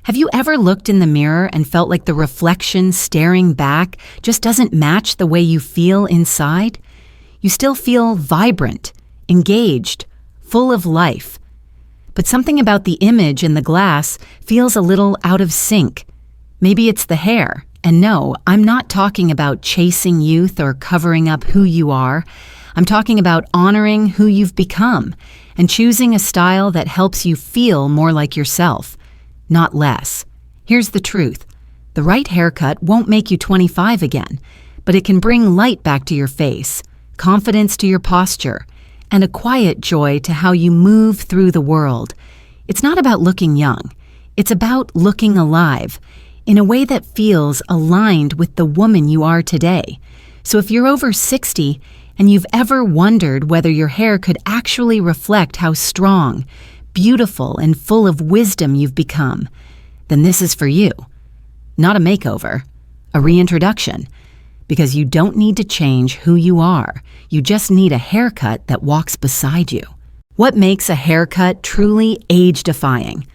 Have you ever looked in the mirror and felt like the reflection staring back just doesn't match the way you feel inside? You still feel vibrant, engaged, full of life. But something about the image in the glass feels a little out of sync. Maybe it's the hair. And no, I'm not talking about chasing youth or covering up who you are. I'm talking about honoring who you've become and choosing a style that helps you feel more like yourself, not less. Here's the truth. The right haircut won't make you 25 again, but it can bring light back to your face, confidence to your posture, and a quiet joy to how you move through the world. It's not about looking young. It's about looking alive in a way that feels aligned with the woman you are today. So if you're over 60 and you've ever wondered whether your hair could actually reflect how strong, beautiful, and full of wisdom you've become, then this is for you. Not a makeover, a reintroduction. Because you don't need to change who you are. You just need a haircut that walks beside you. What makes a haircut truly age-defying?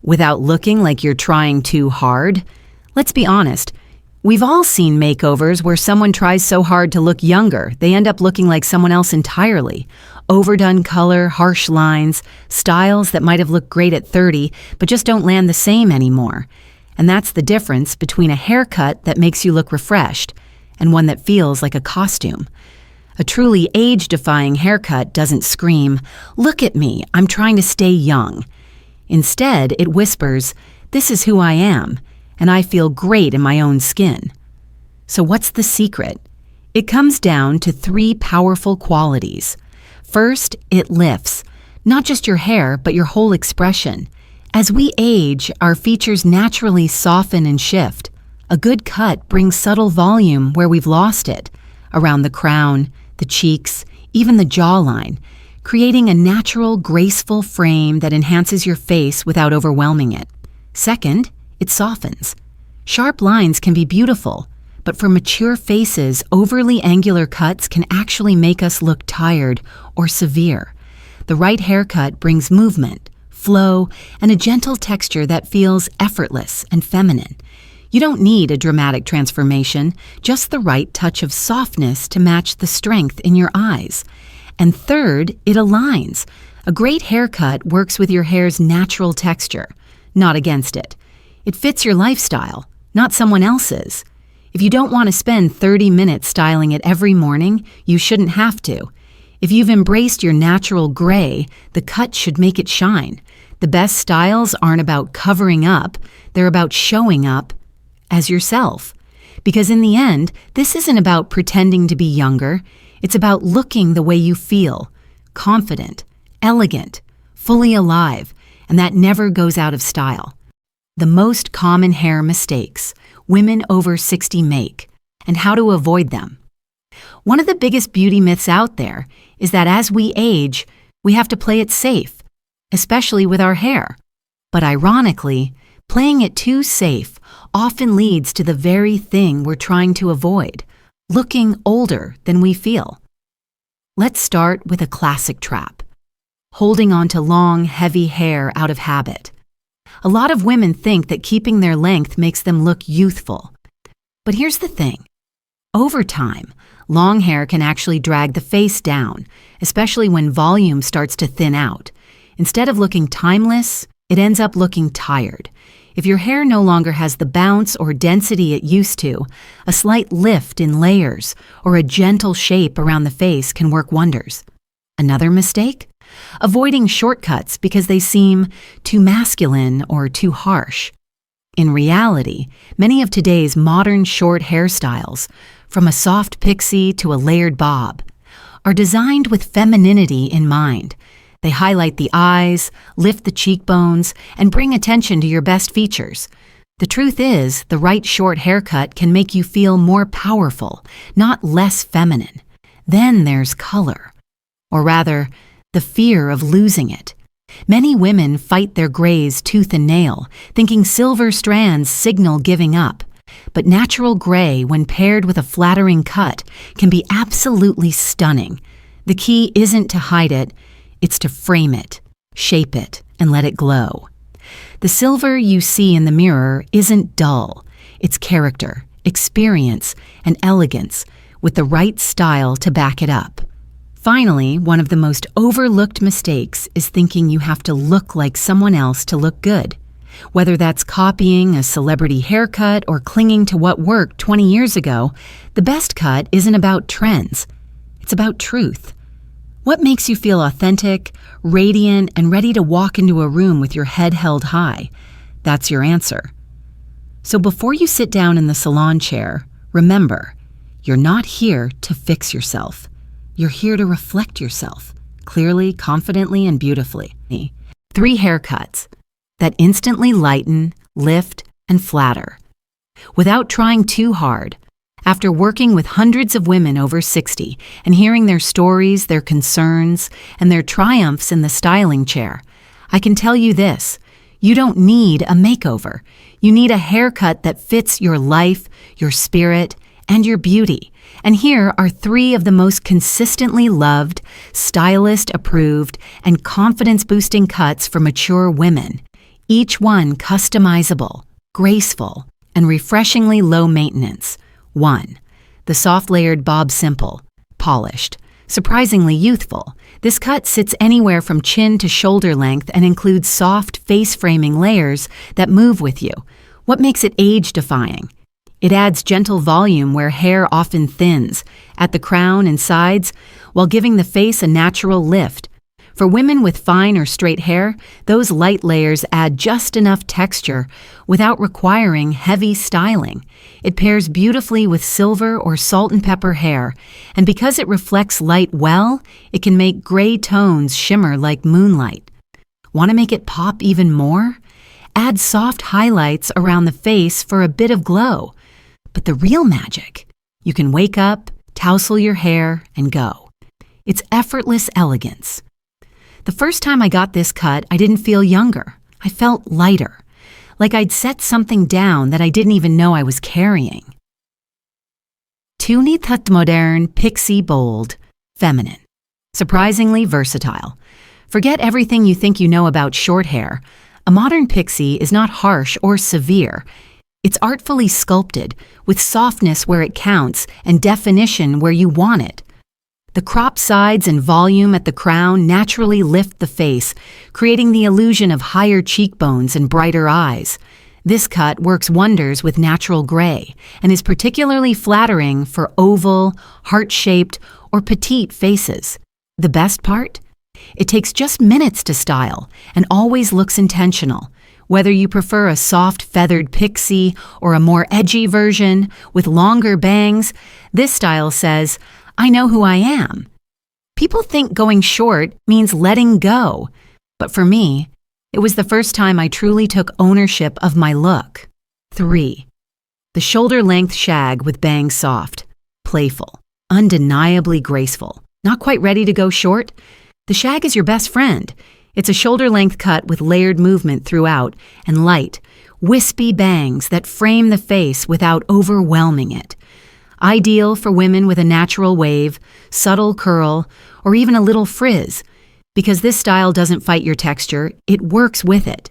Without looking like you're trying too hard? Let's be honest. We've all seen makeovers where someone tries so hard to look younger, they end up looking like someone else entirely. Overdone color, harsh lines, styles that might have looked great at 30, but just don't land the same anymore. And that's the difference between a haircut that makes you look refreshed and one that feels like a costume. A truly age-defying haircut doesn't scream, "Look at me, I'm trying to stay young." Instead, it whispers, "This is who I am, and I feel great in my own skin." So what's the secret? It comes down to 3 powerful qualities. First, it lifts, not just your hair, but your whole expression. As we age, our features naturally soften and shift. A good cut brings subtle volume where we've lost it, around the crown, the cheeks, even the jawline, creating a natural, graceful frame that enhances your face without overwhelming it. Second, it softens. Sharp lines can be beautiful, but for mature faces, overly angular cuts can actually make us look tired or severe. The right haircut brings movement, flow, and a gentle texture that feels effortless and feminine. You don't need a dramatic transformation, just the right touch of softness to match the strength in your eyes. And third, it aligns. A great haircut works with your hair's natural texture, not against it. It fits your lifestyle, not someone else's. If you don't want to spend 30 minutes styling it every morning, you shouldn't have to. If you've embraced your natural gray, the cut should make it shine. The best styles aren't about covering up, they're about showing up as yourself. Because in the end, this isn't about pretending to be younger. It's about looking the way you feel, confident, elegant, fully alive, and that never goes out of style. The most common hair mistakes women over 60 make, and how to avoid them. One of the biggest beauty myths out there is that as we age, we have to play it safe, especially with our hair. But ironically, playing it too safe often leads to the very thing we're trying to avoid, looking older than we feel. Let's start with a classic trap: holding on to long, heavy hair out of habit. A lot of women think that keeping their length makes them look youthful. But here's the thing. Over time, long hair can actually drag the face down, especially when volume starts to thin out. Instead of looking timeless, it ends up looking tired. If your hair no longer has the bounce or density it used to, a slight lift in layers or a gentle shape around the face can work wonders. Another mistake? Avoiding shortcuts because they seem too masculine or too harsh. In reality, many of today's modern short hairstyles, from a soft pixie to a layered bob, are designed with femininity in mind. They highlight the eyes, lift the cheekbones, and bring attention to your best features. The truth is, the right short haircut can make you feel more powerful, not less feminine. Then there's color, or rather, the fear of losing it. Many women fight their grays tooth and nail, thinking silver strands signal giving up. But natural gray, when paired with a flattering cut, can be absolutely stunning. The key isn't to hide it, it's to frame it, shape it, and let it glow. The silver you see in the mirror isn't dull. It's character, experience, and elegance, with the right style to back it up. Finally, one of the most overlooked mistakes is thinking you have to look like someone else to look good. Whether that's copying a celebrity haircut or clinging to what worked 20 years ago, the best cut isn't about trends. It's about truth. What makes you feel authentic, radiant, and ready to walk into a room with your head held high? That's your answer. So before you sit down in the salon chair, remember, you're not here to fix yourself. You're here to reflect yourself, clearly, confidently, and beautifully. 3 haircuts that instantly lighten, lift, and flatter. Without trying too hard, after working with hundreds of women over 60 and hearing their stories, their concerns, and their triumphs in the styling chair, I can tell you this: you don't need a makeover. You need a haircut that fits your life, your spirit, and your beauty. And here are 3 of the most consistently loved, stylist-approved, and confidence-boosting cuts for mature women. Each one customizable, graceful, and refreshingly low maintenance. 1. The soft-layered bob simple, polished, surprisingly youthful. This cut sits anywhere from chin to shoulder length and includes soft, face-framing layers that move with you. What makes it age-defying? It adds gentle volume where hair often thins, at the crown and sides, while giving the face a natural lift. For women with fine or straight hair, those light layers add just enough texture without requiring heavy styling. It pairs beautifully with silver or salt and pepper hair, and because it reflects light well, it can make gray tones shimmer like moonlight. Want to make it pop even more? Add soft highlights around the face for a bit of glow. But the real magic, you can wake up, tousle your hair, and go. It's effortless elegance. The first time I got this cut, I didn't feel younger. I felt lighter, like I'd set something down that I didn't even know I was carrying. Tunit modern, pixie bold, feminine. Surprisingly versatile. Forget everything you think you know about short hair. A modern pixie is not harsh or severe. It's artfully sculpted, with softness where it counts and definition where you want it. The cropped sides and volume at the crown naturally lift the face, creating the illusion of higher cheekbones and brighter eyes. This cut works wonders with natural gray and is particularly flattering for oval, heart-shaped, or petite faces. The best part? It takes just minutes to style and always looks intentional. Whether you prefer a soft feathered pixie or a more edgy version with longer bangs, this style says, I know who I am. People think going short means letting go, but for me, it was the first time I truly took ownership of my look. 3. The shoulder-length shag with bangs soft, playful, undeniably graceful. Not quite ready to go short? The shag is your best friend. It's a shoulder-length cut with layered movement throughout and light, wispy bangs that frame the face without overwhelming it. Ideal for women with a natural wave, subtle curl, or even a little frizz. Because this style doesn't fight your texture, it works with it.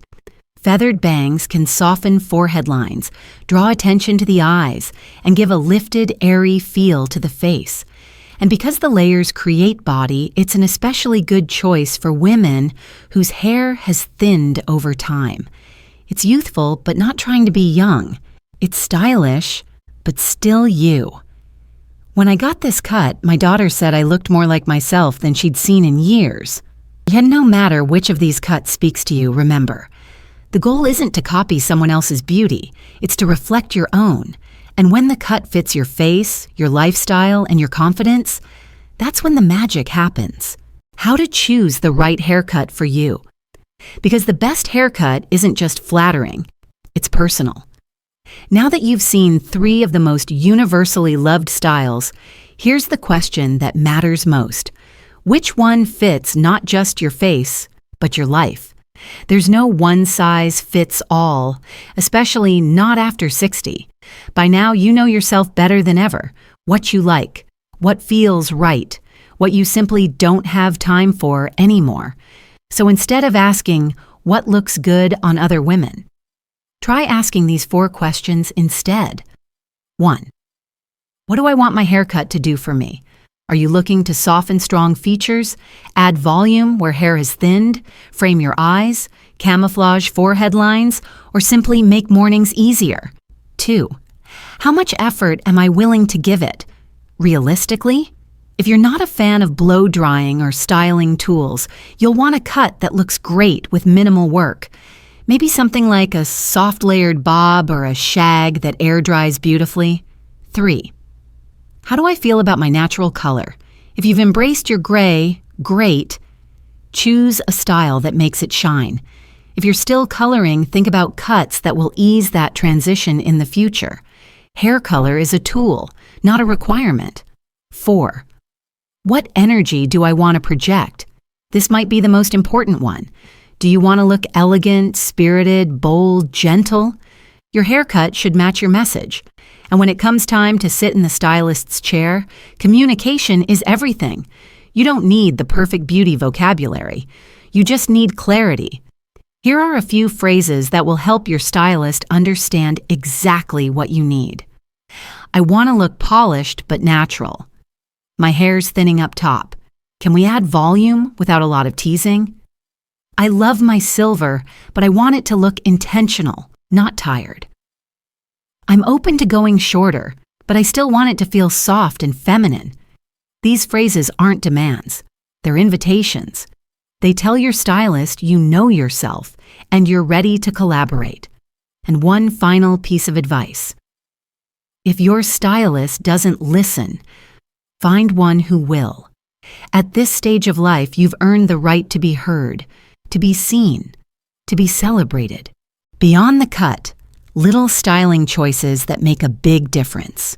Feathered bangs can soften forehead lines, draw attention to the eyes, and give a lifted, airy feel to the face. And because the layers create body, it's an especially good choice for women whose hair has thinned over time. It's youthful, but not trying to be young. It's stylish, but still you. When I got this cut, my daughter said I looked more like myself than she'd seen in years. Yet no matter which of these cuts speaks to you, remember, the goal isn't to copy someone else's beauty, it's to reflect your own. And when the cut fits your face, your lifestyle, and your confidence, that's when the magic happens. How to choose the right haircut for you. Because the best haircut isn't just flattering, it's personal. Now that you've seen 3 of the most universally loved styles, here's the question that matters most. Which one fits not just your face, but your life? There's no one-size-fits-all, especially not after 60. By now, you know yourself better than ever. What you like, what feels right, what you simply don't have time for anymore. So instead of asking, What looks good on other women? Try asking these 4 questions instead. 1. What do I want my haircut to do for me? Are you looking to soften strong features, add volume where hair is thinned, frame your eyes, camouflage forehead lines, or simply make mornings easier? 2. How much effort am I willing to give it? Realistically? If you're not a fan of blow drying or styling tools, you'll want a cut that looks great with minimal work. Maybe something like a soft layered bob or a shag that air dries beautifully. 3. How do I feel about my natural color? If you've embraced your gray, great. Choose a style that makes it shine. If you're still coloring, think about cuts that will ease that transition in the future. Hair color is a tool, not a requirement. 4. What energy do I want to project? This might be the most important one. Do you want to look elegant, spirited, bold, gentle? Your haircut should match your message. And when it comes time to sit in the stylist's chair, communication is everything. You don't need the perfect beauty vocabulary. You just need clarity. Here are a few phrases that will help your stylist understand exactly what you need. I want to look polished but natural. My hair's thinning up top. Can we add volume without a lot of teasing? I love my silver, but I want it to look intentional, not tired. I'm open to going shorter, but I still want it to feel soft and feminine. These phrases aren't demands. They're invitations. They tell your stylist you know yourself and you're ready to collaborate. And one final piece of advice. If your stylist doesn't listen, find one who will. At this stage of life, you've earned the right to be heard, to be seen, to be celebrated. Beyond the cut, little styling choices that make a big difference.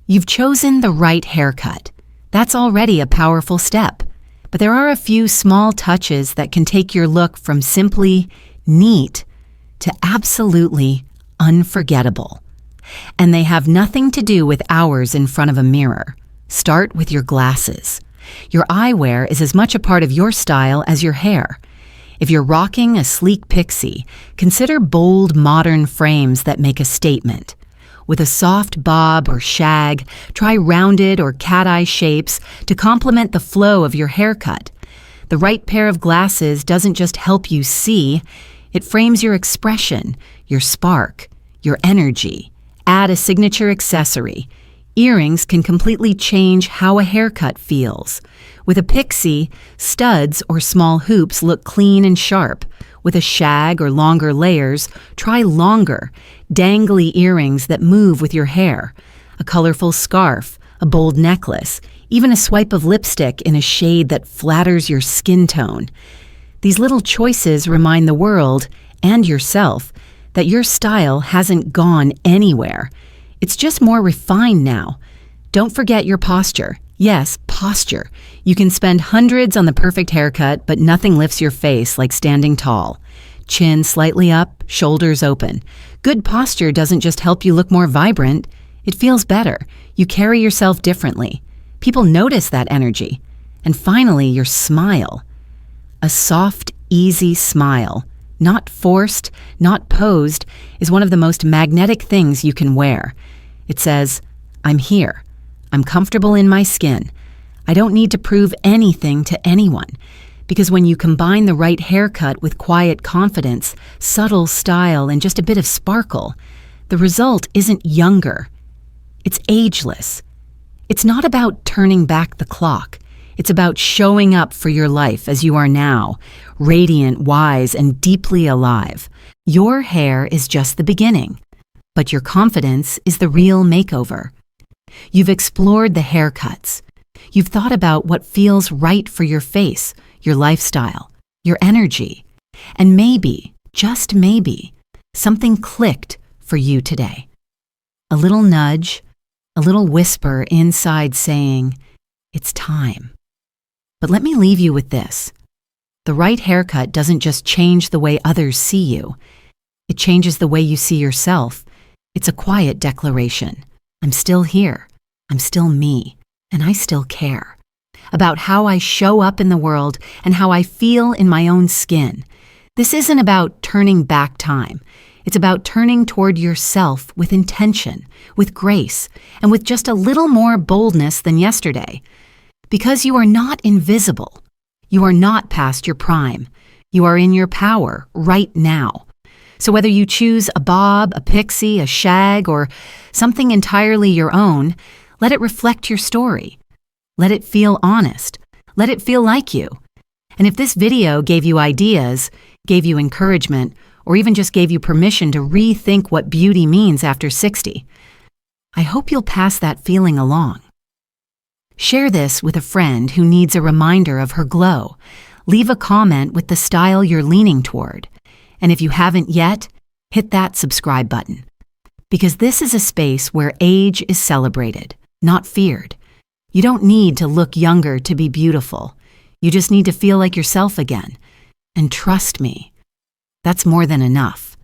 You've chosen the right haircut. That's already a powerful step. But there are a few small touches that can take your look from simply neat to absolutely unforgettable. And they have nothing to do with hours in front of a mirror. Start with your glasses. Your eyewear is as much a part of your style as your hair. If you're rocking a sleek pixie, consider bold, modern frames that make a statement. With a soft bob or shag, try rounded or cat-eye shapes to complement the flow of your haircut. The right pair of glasses doesn't just help you see, it frames your expression, your spark, your energy. Add a signature accessory. Earrings can completely change how a haircut feels. With a pixie, studs or small hoops look clean and sharp. With a shag or longer layers, try longer, dangly earrings that move with your hair. A colorful scarf, a bold necklace, even a swipe of lipstick in a shade that flatters your skin tone. These little choices remind the world, and yourself, that your style hasn't gone anywhere. It's just more refined now. Don't forget your posture. Yes, posture. You can spend hundreds on the perfect haircut, but nothing lifts your face like standing tall. Chin slightly up, shoulders open. Good posture doesn't just help you look more vibrant. It feels better. You carry yourself differently. People notice that energy. And finally, your smile. A soft, easy smile, not forced, not posed, is one of the most magnetic things you can wear. It says, I'm here. I'm comfortable in my skin. I don't need to prove anything to anyone. Because when you combine the right haircut with quiet confidence, subtle style, and just a bit of sparkle, the result isn't younger. It's ageless. It's not about turning back the clock. It's about showing up for your life as you are now, radiant, wise, and deeply alive. Your hair is just the beginning, but your confidence is the real makeover. You've explored the haircuts. You've thought about what feels right for your face, your lifestyle, your energy. And maybe, just maybe, something clicked for you today. A little nudge, a little whisper inside saying, it's time. But let me leave you with this. The right haircut doesn't just change the way others see you. It changes the way you see yourself. It's a quiet declaration. I'm still here. I'm still me. And I still care. About how I show up in the world and how I feel in my own skin. This isn't about turning back time. It's about turning toward yourself with intention, with grace, and with just a little more boldness than yesterday. Because you are not invisible. You are not past your prime. You are in your power right now. So whether you choose a bob, a pixie, a shag, or something entirely your own, let it reflect your story. Let it feel honest. Let it feel like you. And if this video gave you ideas, gave you encouragement, or even just gave you permission to rethink what beauty means after 60, I hope you'll pass that feeling along. Share this with a friend who needs a reminder of her glow. Leave a comment with the style you're leaning toward. And if you haven't yet, hit that subscribe button. Because this is a space where age is celebrated, not feared. You don't need to look younger to be beautiful. You just need to feel like yourself again. And trust me, that's more than enough.